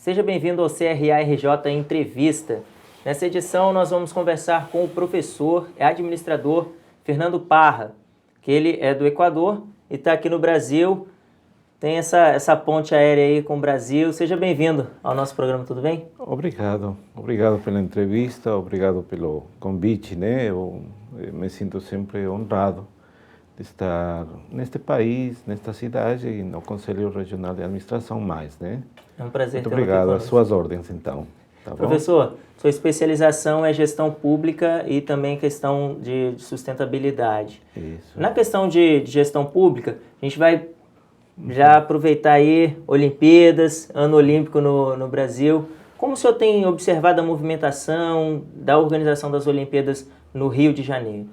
Seja bem-vindo ao CRA-RJ Entrevista. Nessa edição nós vamos conversar com o professor e administrador Fernando Parra, que ele é do Equador e está aqui no Brasil, tem essa ponte aérea aí com o Brasil. Seja bem-vindo ao nosso programa, tudo bem? Obrigado pela entrevista, obrigado pelo convite, né? Eu me sinto sempre honrado de estar neste país, nesta cidade e no Conselho Regional de Administração mais, né? É um prazer Muito tê-lo aqui obrigado, às conosco. suas ordens, então. Tá bom? Professor, sua especialização é gestão pública e também questão de sustentabilidade. Isso. Na questão de gestão pública, a gente vai já aproveitar aí Olimpíadas, ano olímpico no Brasil. Como o senhor tem observado a movimentação da organização das Olimpíadas no Rio de Janeiro?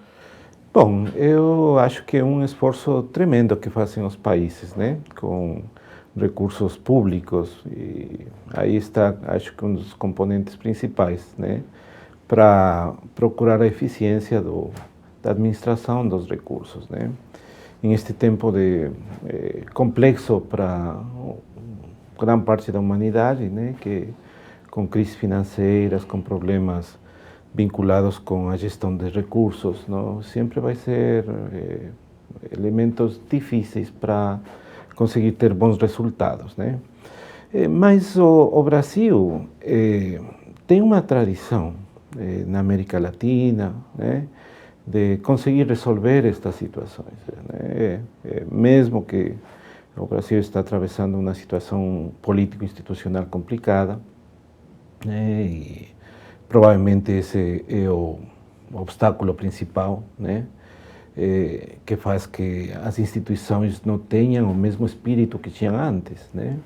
Bom, eu acho que é um esforço tremendo que fazem os países, né? Com recursos públicos, e aí está, acho que um dos componentes principais, né? Para procurar a eficiência da administração dos recursos, né? Em este tempo complexo para gran parte da humanidade, né? Que com crises financeiras, com problemas vinculados com a gestão de recursos, não? Sempre vai ser elementos difíceis para conseguir ter bons resultados, né? Mas o Brasil tem uma tradição na América Latina, né, de conseguir resolver estas situações, né? Mesmo que o Brasil está atravessando uma situação político-institucional complicada, né, e provavelmente esse é o obstáculo principal, né, que faz que as instituições não tenham o mesmo espírito que tinham antes, né,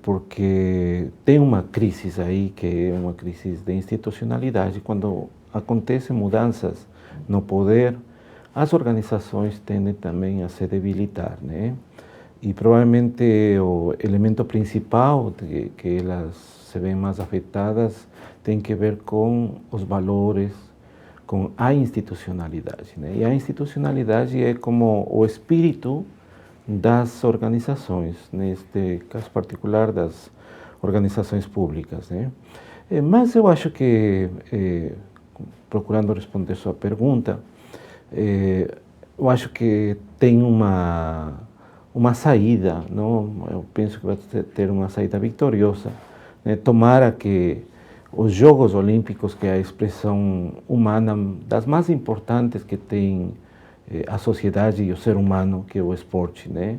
porque tem uma crise aí que é uma crise de institucionalidade. Quando acontecem mudanças no poder, as organizações tendem também a se debilitar, né, e provavelmente o elemento principal de que elas se veem mais afetadas tem que ver com os valores, com a institucionalidade, né? E a institucionalidade é como o espírito das organizações, neste caso particular das organizações públicas, né? Mas eu acho que, procurando responder sua pergunta, eu acho que tem uma saída, não? Eu penso que vai ter uma saída vitoriosa, né? Tomara que os Jogos Olímpicos, que é a expressão humana das mais importantes que tem a sociedade e o ser humano, que é o esporte, né?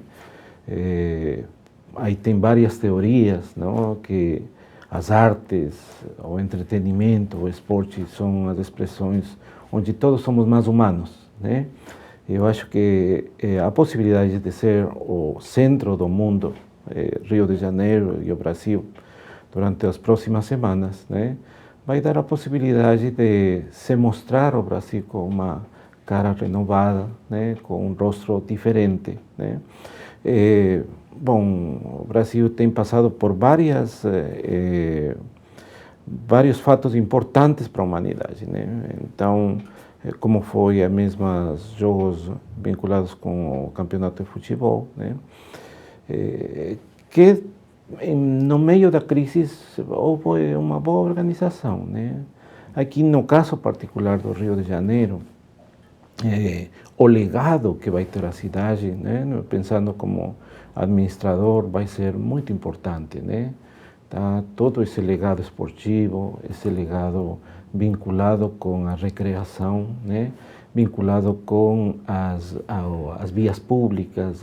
Aí tem várias teorias, não? Que as artes, o entretenimento, o esporte são as expressões onde todos somos mais humanos, né? Eu acho que a possibilidade de ser o centro do mundo, Rio de Janeiro e o Brasil, durante as próximas semanas, né, vai dar a possibilidade de se mostrar o Brasil com uma cara renovada, né, com um rosto diferente, né. Bom, o Brasil tem passado por vários fatos importantes para a humanidade, né. Então, como foi a mesmos jogos vinculados com o campeonato de futebol, né, que no meio da crise houve uma boa organização, né? Aqui no caso particular do Rio de Janeiro, o legado que vai ter a cidade, né, pensando como administrador, vai ser muito importante, né? Tá? Todo esse legado esportivo, esse legado vinculado com a recreação, né, vinculado com as vias públicas,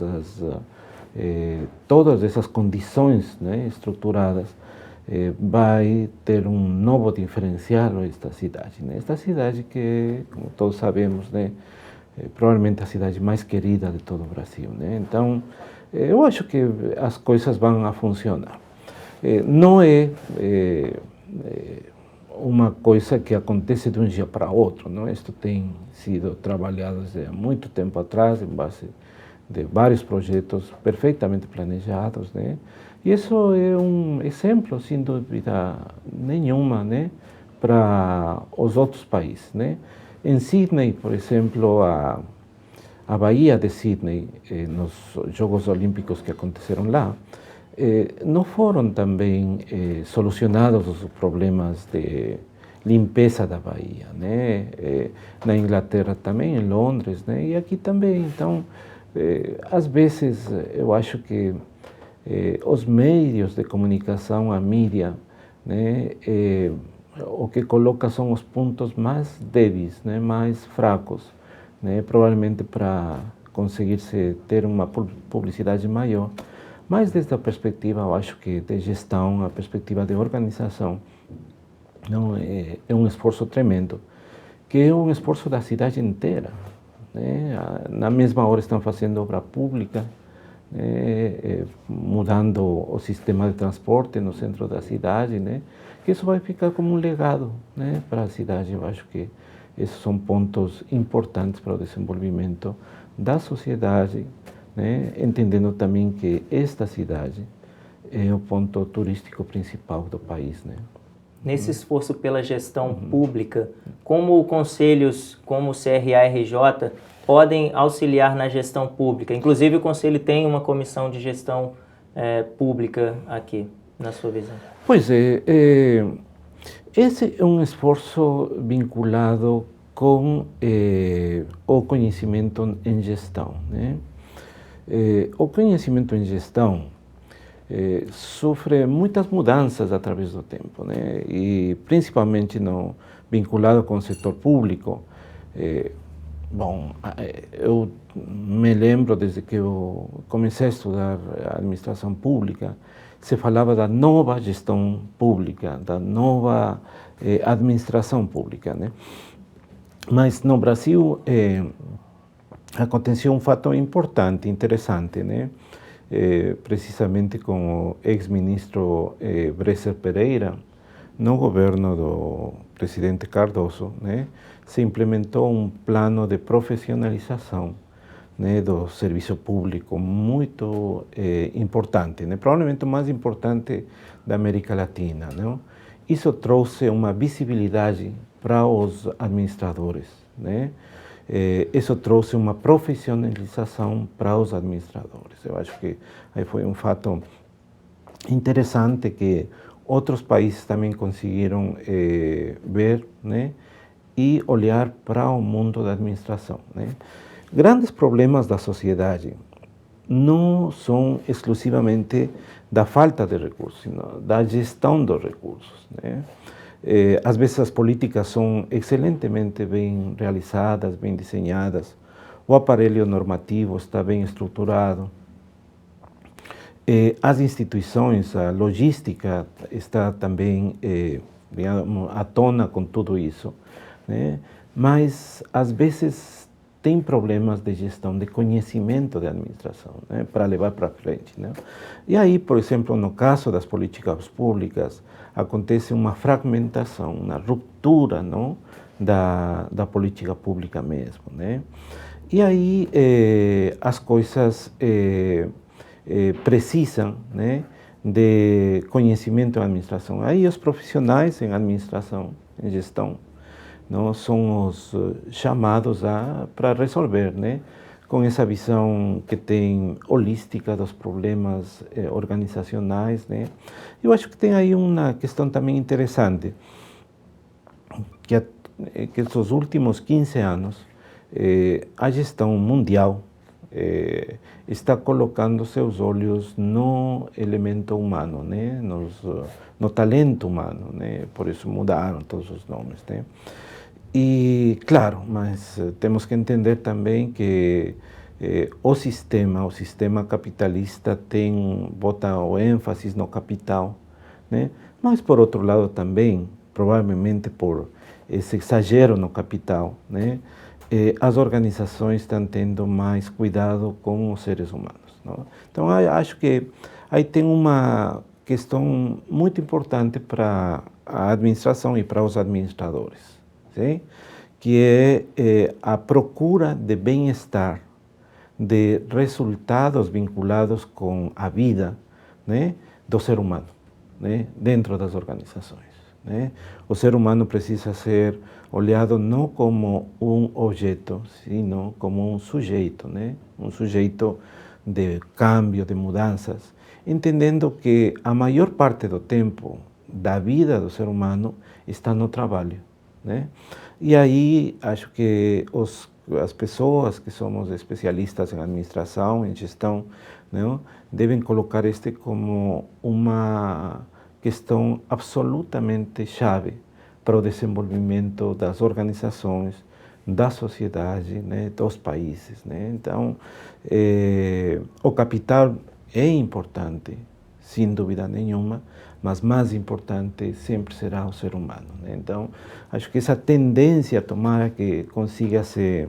todas essas condições, né, estruturadas, vai ter um novo diferencial esta cidade, né? Esta cidade que, como todos sabemos, né, provavelmente a cidade mais querida de todo o Brasil, né? Então, eu acho que as coisas vão a funcionar. Não é uma coisa que acontece de um dia para outro, não? Isto tem sido trabalhado há muito tempo atrás, em base de vários projetos perfeitamente planejados, né? E isso é um exemplo, sem dúvida nenhuma, né, para os outros países, né? Em Sydney, por exemplo, a Baía de Sydney, nos Jogos Olímpicos que aconteceram lá, não foram também solucionados os problemas de limpeza da Bahia, né? Na Inglaterra também, em Londres, né? E aqui também. Então, às vezes, eu acho que os meios de comunicação, a mídia, né? O que coloca são os pontos mais débeis, né? Mais fracos, né? Provavelmente para conseguir-se ter uma publicidade maior. Mas desde a perspectiva, eu acho que de gestão, a perspectiva de organização, não é um esforço tremendo, que é um esforço da cidade inteira, né? Na mesma hora estão fazendo obra pública, né? Mudando o sistema de transporte no centro da cidade, né? Que isso vai ficar como um legado, né? Para a cidade. Eu acho que esses são pontos importantes para o desenvolvimento da sociedade, né? Entendendo também que esta cidade é o ponto turístico principal do país, né? Nesse esforço pela gestão pública, como conselhos como o CRA-RJ podem auxiliar na gestão pública? Inclusive, o Conselho tem uma comissão de gestão pública aqui, na sua visão. Pois é, esse é um esforço vinculado com o conhecimento em gestão, né? O conhecimento em gestão sofre muitas mudanças através do tempo, né? E principalmente vinculado com o setor público. Eu me lembro desde que eu comecei a estudar administração pública, se falava da nova gestão pública, da nova administração pública, né? Mas no Brasil aconteceu um fato importante, interessante, né? Precisamente com o ex-ministro Bresser Pereira, no governo do presidente Cardoso, né, se implementou um plano de profissionalização, né, do serviço público muito importante, né, provavelmente o mais importante da América Latina, né? Isso trouxe uma visibilidade para os administradores, né? Isso trouxe uma profissionalização para os administradores. Eu acho que aí foi um fato interessante que outros países também conseguiram ver, né, e olhar para o mundo da administração, né? Grandes problemas da sociedade não são exclusivamente da falta de recursos, sino da gestão dos recursos, né? Às vezes as políticas são excelentemente bem realizadas, bem desenhadas, o aparelho normativo está bem estruturado, as instituições, a logística está também à tona com tudo isso, né? Mas às vezes tem problemas de gestão, de conhecimento de administração, né, para levar para frente, né? E aí, por exemplo, no caso das políticas públicas, acontece uma fragmentação, uma ruptura, não, da política pública mesmo, né? E aí as coisas precisam, né, de conhecimento em administração. Aí os profissionais em administração, em gestão, não são os chamados para resolver, né, com essa visão que tem holística dos problemas organizacionais, né? Eu acho que tem aí uma questão também interessante, que esses últimos 15 anos a gestão mundial está colocando seus olhos no elemento humano, né? No talento humano, né? Por isso mudaram todos os nomes, né? E, claro, mas temos que entender também que o sistema capitalista bota o ênfase no capital, né? Mas, por outro lado, também, provavelmente por esse exagero no capital, né, as organizações estão tendo mais cuidado com os seres humanos, não? Então, acho que aí tem uma questão muito importante para a administração e para os administradores, sim? Que é a procura de bem-estar, de resultados vinculados com a vida, né, do ser humano, né, dentro das organizações, né? O ser humano precisa ser olhado não como um objeto, sino como um sujeito, né? Um sujeito de cambio, de mudanças. entendendo que a maior parte do tempo da vida do ser humano está no trabalho, né? E aí acho que as pessoas que somos especialistas em administração, em gestão, né, devem colocar este como uma questão absolutamente chave para o desenvolvimento das organizações, da sociedade, né, dos países, né? Então, o capital é importante, sem dúvida nenhuma, mas mais importante sempre será o ser humano, né? Então, acho que essa tendência, tomara que consiga se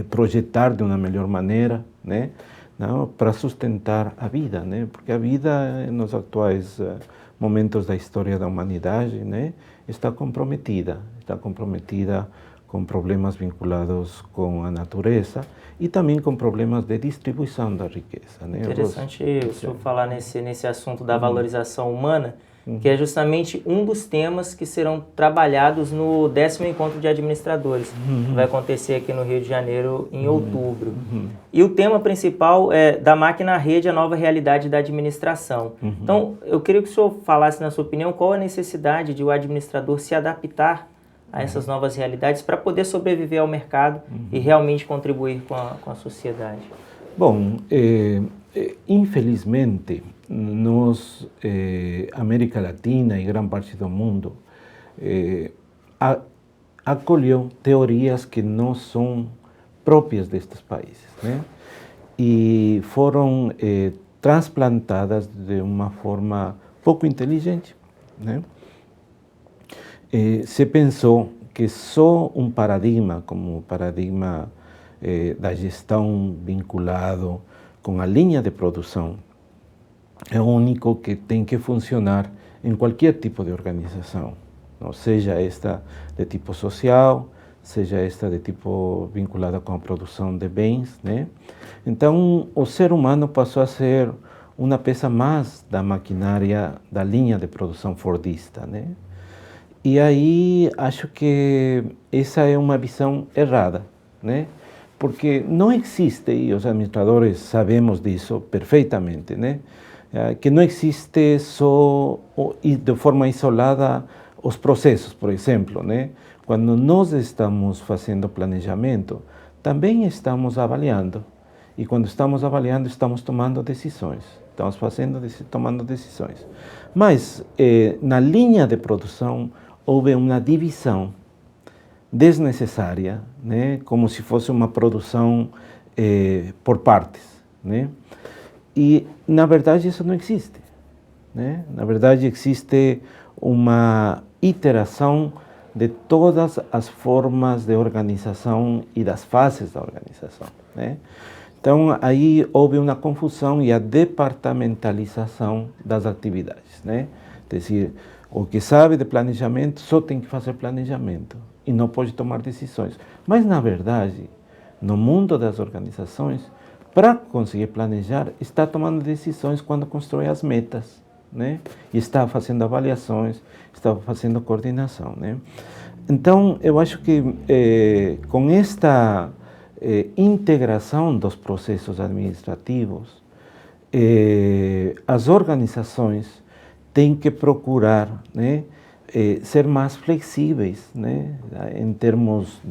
projetar de uma melhor maneira, né, não, para sustentar a vida, né? Porque a vida, nos atuais momentos da história da humanidade, né, está comprometida com problemas vinculados com a natureza e também com problemas de distribuição da riqueza, né? Interessante o senhor falar nesse assunto da valorização humana, que é justamente um dos temas que serão trabalhados no 10º Encontro de Administradores, que vai acontecer aqui no Rio de Janeiro em outubro. E o tema principal é da máquina à rede, a nova realidade da administração. Então, eu queria que o senhor falasse, na sua opinião, qual a necessidade de o administrador se adaptar a essas novas realidades para poder sobreviver ao mercado e realmente contribuir com a sociedade. Bom, infelizmente, nós, América Latina e grande parte do mundo, acolheu teorias que não são próprias destes países, né? E foram transplantadas de uma forma pouco inteligente, né? Se pensou que só um paradigma, como o paradigma da gestão vinculado com a linha de produção, é o único que tem que funcionar em qualquer tipo de organização, ou seja esta de tipo social, seja esta de tipo vinculada com a produção de bens, né? Então, o ser humano passou a ser uma peça mais da maquinária da linha de produção fordista, né? E aí acho que essa é uma visão errada, né? Porque não existe, e os administradores sabemos disso perfeitamente, né? Que não existe só de forma isolada os processos, por exemplo, né? Quando nós estamos fazendo planejamento, também estamos avaliando. E quando estamos avaliando, estamos tomando decisões. Estamos tomando decisões. Mas na linha de produção houve uma divisão desnecessária, né? Como se fosse uma produção por partes, né? E, na verdade, isso não existe, né? Na verdade, existe uma iteração de todas as formas de organização e das fases da organização, né? Então, aí houve uma confusão e a departamentalização das atividades, né? Quer dizer, o que sabe de planejamento só tem que fazer planejamento e não pode tomar decisões. Mas, na verdade, no mundo das organizações, para conseguir planejar, está tomando decisões quando constrói as metas, né? E está fazendo avaliações, está fazendo coordenação, né? Então, eu acho que com esta integração dos processos administrativos, as organizações têm que procurar, né, ser mais flexíveis, né, em termos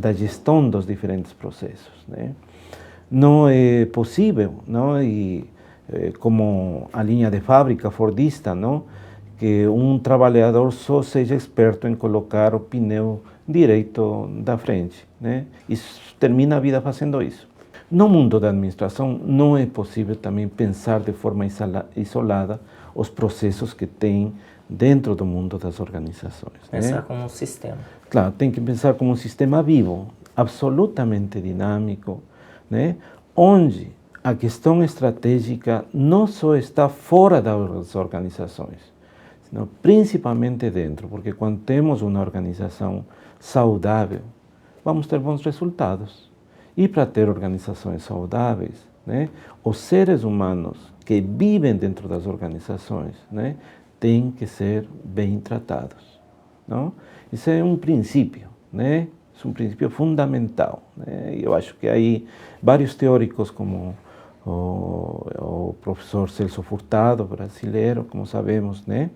da gestão dos diferentes processos, né? Não é possível, não? E como a linha de fábrica fordista, não? Que um trabalhador só seja experto em colocar o pneu direito da frente, né? E termina a vida fazendo isso. No mundo da administração, não é possível também pensar de forma isolada os processos que tem dentro do mundo das organizações. Pensar, né? como um sistema. Claro, tem que pensar como um sistema vivo, absolutamente dinâmico, né? Onde a questão estratégica não só está fora das organizações, senão principalmente dentro, porque quando temos uma organização saudável, vamos ter bons resultados. E para ter organizações saudáveis, né, os seres humanos que vivem dentro das organizações, né, têm que ser bem tratados. Não? Isso é um princípio, né? É um princípio fundamental, né? E eu acho que aí vários teóricos como o professor Celso Furtado, brasileiro, como sabemos, né?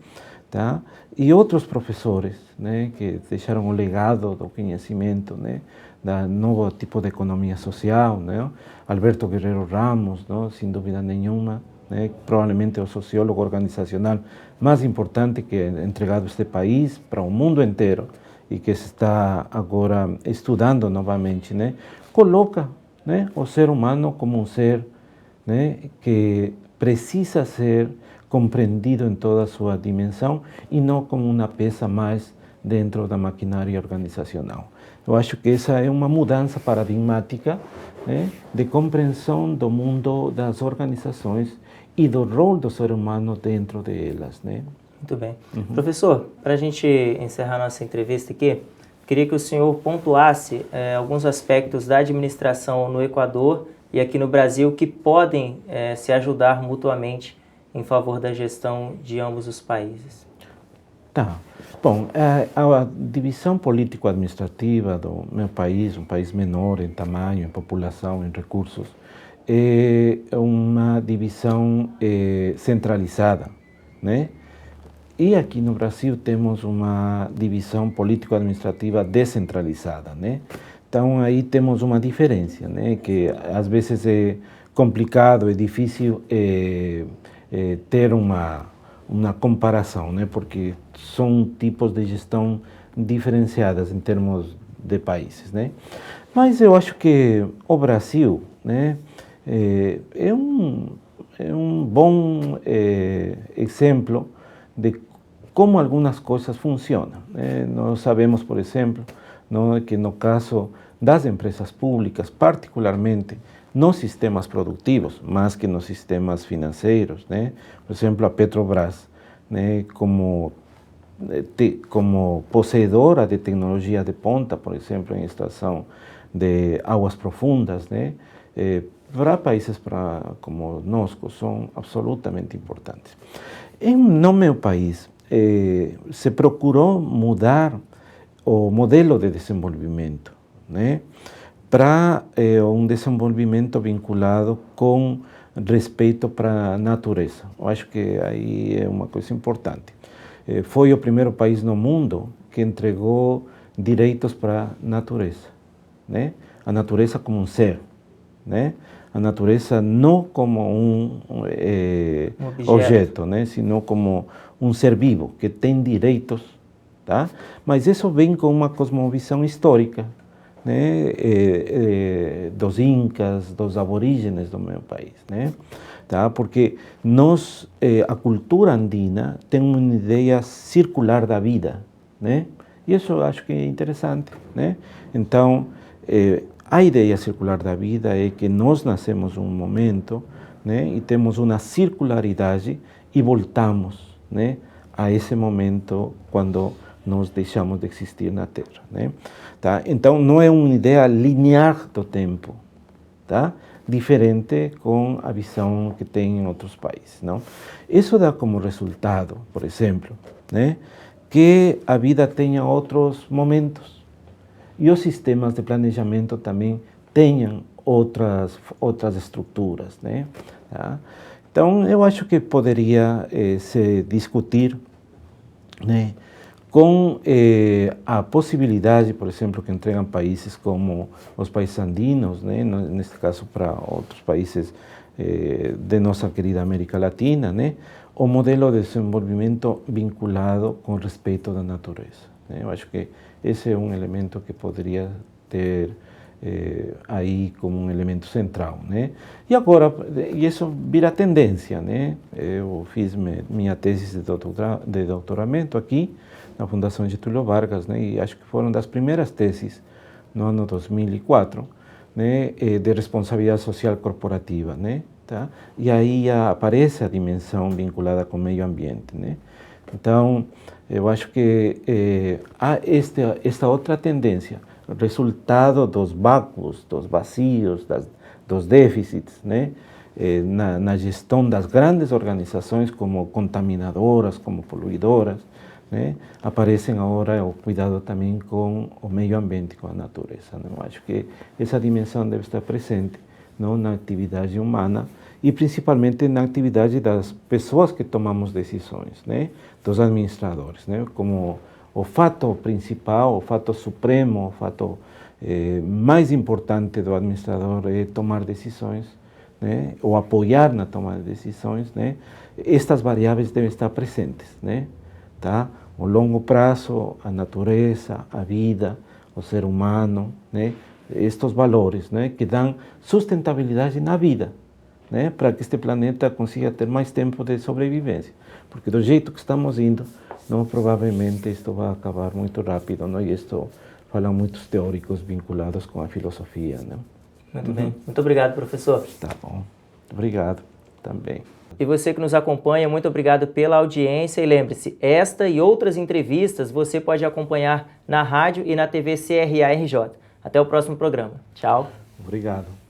Tá? E outros professores, né, que deixaram o legado do conhecimento, né, da novo tipo de economia social, né? Alberto Guerrero Ramos, não, sem dúvida nenhuma, né, provavelmente o sociólogo organizacional mais importante que é entregado este país para o mundo inteiro e que se está agora estudando novamente, né, coloca, né, o ser humano como um ser, né, que precisa ser compreendido em toda a sua dimensão e não como uma peça mais dentro da maquinária organizacional. Eu acho que essa é uma mudança paradigmática, né, de compreensão do mundo das organizações e do rol do ser humano dentro delas, né? Muito bem. Professor, para a gente encerrar nossa entrevista aqui, queria que o senhor pontuasse alguns aspectos da administração no Equador e aqui no Brasil que podem se ajudar mutuamente em favor da gestão de ambos os países. Tá. Bom, a divisão político-administrativa do meu país, um país menor em tamanho, em população, em recursos, é uma divisão centralizada, né? E aqui no Brasil temos uma divisão político-administrativa descentralizada, né? Então aí temos uma diferença, né? Que às vezes é complicado, é difícil ter uma comparação, né? Porque são tipos de gestão diferenciadas em termos de países, né? Mas eu acho que o Brasil, né, é um bom exemplo de como algumas coisas funcionam, né? Nós sabemos, por exemplo, não, que no caso das empresas públicas, particularmente nos sistemas produtivos, mais que nos sistemas financeiros, né? Por exemplo, a Petrobras, né, como possuidora de tecnologia de ponta, por exemplo, em extração de águas profundas, né, para países como nós, são absolutamente importantes. No meu país, se procurou mudar o modelo de desenvolvimento, né, para um desenvolvimento vinculado com respeito para a natureza. Eu acho que aí é uma coisa importante. Foi o primeiro país no mundo que entregou direitos para a natureza, né? A natureza como um ser, né? A natureza não como um objeto, né? Sino como um ser vivo que tem direitos, tá? Mas isso vem com uma cosmovisão histórica, né? Dos incas, dos aborígenes do meu país, né? Tá? Porque a cultura andina tem uma ideia circular da vida, né? E isso eu acho que é interessante, né? Então, a ideia circular da vida é que nós nascemos um momento, né? E temos uma circularidade e voltamos, né, a esse momento quando nós deixamos de existir na Terra, né? Tá? Então, não é uma ideia linear do tempo, tá? Diferente com a visão que tem em outros países, não? Isso dá como resultado, por exemplo, né, que a vida tenha outros momentos e os sistemas de planejamento também tenham outras estruturas, né? Tá? Então, eu acho que poderia se discutir, né, com a possibilidade, por exemplo, que entregam países como os países andinos, né, neste caso para outros países de nossa querida América Latina, né, o modelo de desenvolvimento vinculado com respeito da natureza, né? Eu acho que esse é um elemento que poderia ter aí como um elemento central, né? E agora, isso vira tendência, né? Eu fiz minha tese de doutoramento aqui na Fundação Getúlio Vargas, né? E acho que foram das primeiras teses no ano 2004, né? De responsabilidade social corporativa, né? Tá? E aí aparece a dimensão vinculada com o meio ambiente, né? Então, eu acho que há esta outra tendência, resultado dos vácuos, dos vazios, dos déficits, né? Na gestão das grandes organizações como contaminadoras, como poluidoras, né? Aparecem agora o cuidado também com o meio ambiente, com a natureza, né? Eu acho que essa dimensão deve estar presente não, na atividade humana e principalmente na atividade das pessoas que tomamos decisões, né, dos administradores, né, como o fato principal, o fato supremo, o fato mais importante do administrador é tomar decisões, né, ou apoiar na tomada de decisões, né, estas variáveis devem estar presentes, né, tá? O longo prazo, a natureza, a vida, o ser humano, né, estes valores, né, que dão sustentabilidade na vida, né, para que este planeta consiga ter mais tempo de sobrevivência, porque do jeito que estamos indo, não, provavelmente isto vai acabar muito rápido, não? E isto falam muitos teóricos vinculados com a filosofia, né? Muito bem. Muito obrigado, professor. Tá bom. Obrigado também. E você que nos acompanha, muito obrigado pela audiência. E lembre-se, esta e outras entrevistas você pode acompanhar na rádio e na TV CRA-RJ. Até o próximo programa. Tchau. Obrigado.